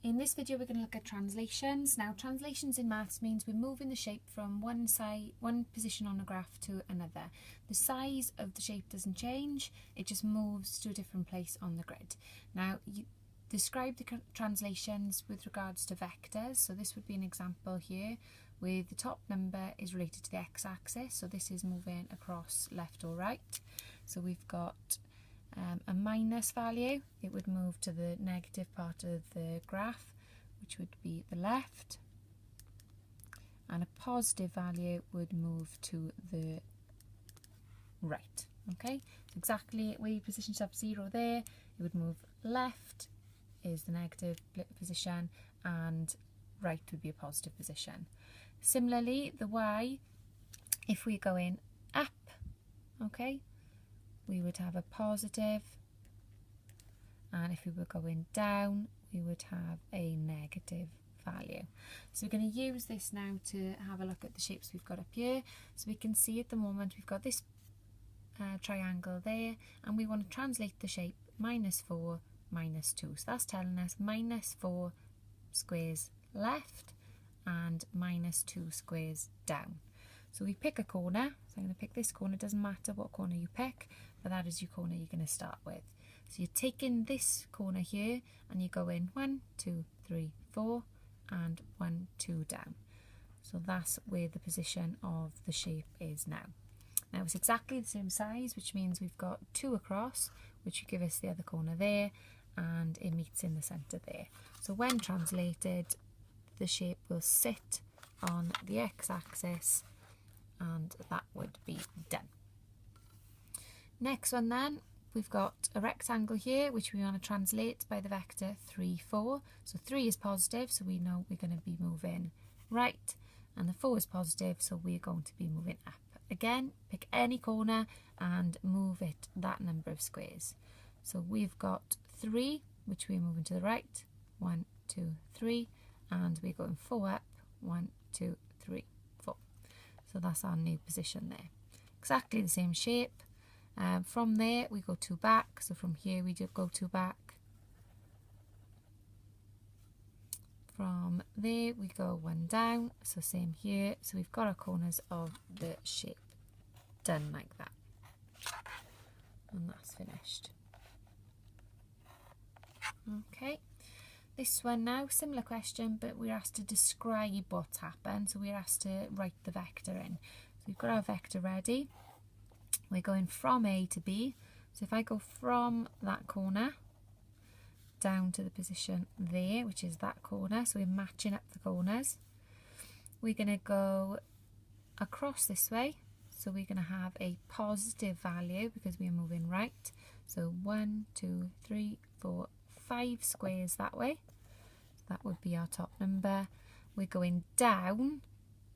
In this video we're going to look at translations. Now translations in maths means we're moving the shape from one position on a graph to another. The size of the shape doesn't change, it just moves to a different place on the grid. Now you describe the translations with regards to vectors. So this would be an example here where the top number is related to the x-axis, so this is moving across left or right. So we've got a minus value, it would move to the negative part of the graph, which would be the left, and a positive value would move to the right. Okay, so exactly where you position yourself, 0 there, it would move left is the negative position and right would be a positive position. Similarly, the y, if we're going up, okay, we would have a positive, and if we were going down we would have a negative value. So we're going to use this now to have a look at the shapes we've got up here. So we can see at the moment we've got this triangle there, and we want to translate the shape -4, -2. So that's telling us -4 squares left and -2 squares down. So we pick a corner, so I'm going to pick this corner, it doesn't matter what corner you pick, but that is your corner you're going to start with. So you're taking this corner here and you go in 1, 2, 3, 4 and 1, 2 down. So that's where the position of the shape is now. Now it's exactly the same size, which means we've got 2 across, which will give us the other corner there, and it meets in the centre there. So when translated, the shape will sit on the x-axis, and that would be done. Next one then, we've got a rectangle here which we want to translate by the vector 3, 4. So 3 is positive, so we know we're going to be moving right, and the 4 is positive, so we're going to be moving up. Again, pick any corner and move it that number of squares. So we've got 3, which we're moving to the right, 1, 2, 3, and we're going 4 up, 1, 2, 3, 4. So that's our new position there. Exactly the same shape. From there we go 2 back, so from here we do go 2 back. From there we go 1 down, so same here. So we've got our corners of the shape done like that. And that's finished. Okay. This one now, similar question, but we're asked to describe what's happened. So we're asked to write the vector in. So we've got our vector ready. We're going from A to B. So if I go from that corner down to the position there, which is that corner, so we're matching up the corners. We're going to go across this way. So we're going to have a positive value because we're moving right. So 1, 2, 3, 4, 5 squares that way. That would be our top number. We're going down,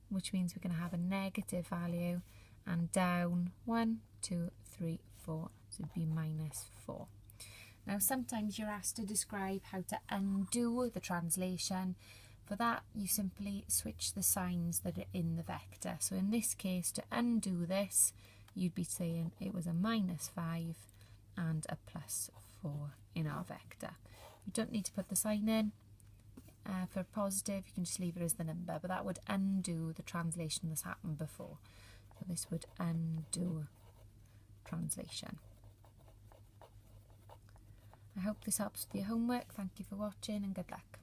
which means we're going to have a negative value, and down 1, 2, 3, 4, so it'd be -4. Now sometimes you're asked to describe how to undo the translation. For that you simply switch the signs that are in the vector. So in this case, to undo this, you'd be saying it was a -5 and a +4 in our vector. You don't need to put the sign in. For positive, you can just leave it as the number, but that would undo the translation that's happened before. So this would undo translation. I hope this helps with your homework. Thank you for watching and good luck.